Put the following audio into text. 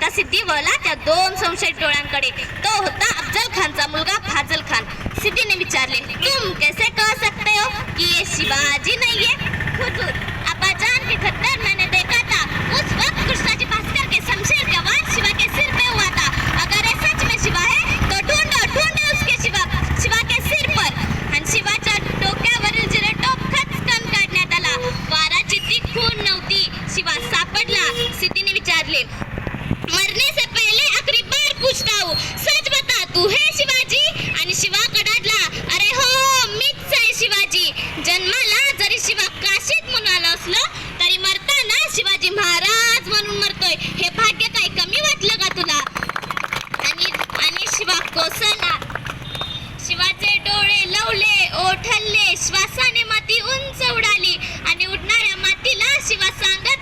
आता सिद्धी वळला त्या 2 संशयित डोळ्यांकडे. तो होता अफजल खानचा मुलगा फाजल खान. सिद्धीने विचारले, तुम कैसे कह सकते हो कि ये शिवाजी नहीं है? हुजूर, अब्बाजान के खद्दर मैंने देखा था. उस वक्त कृष्णाजी भास्कर के शमशेर का वार शिवा के सिर पे हुआ था. अगर ये सच में शिवा है तो ढूंढो उसके शिवा के सिर पर. आणि शिवाच्या डोक्यावरील जिरेटोप खचकन काढण्यात आला. वाराची ती खून नव्हती. शिवा सापडला. सिद्धीने विचारले, मरने से पहले आखिरी बार पूछता हूँ, सच बता तू है शिवाजी? आणि शिवा कडाडला, अरे हो मीच आहे शिवाजी. जन्माला जरी शिवा काशीत म्हणून आलं असलं तरी मरताना शिवाजी महाराज म्हणून मरतोय. हे भाग्य काही कमी वाटलं का तुला? आणि शिवा कोसळला. शिवाचे डोळे लवले, ओठ हलले. श्वासाने माती उंच उडाली आणि उडणाऱ्या मातीला शिवा सांगत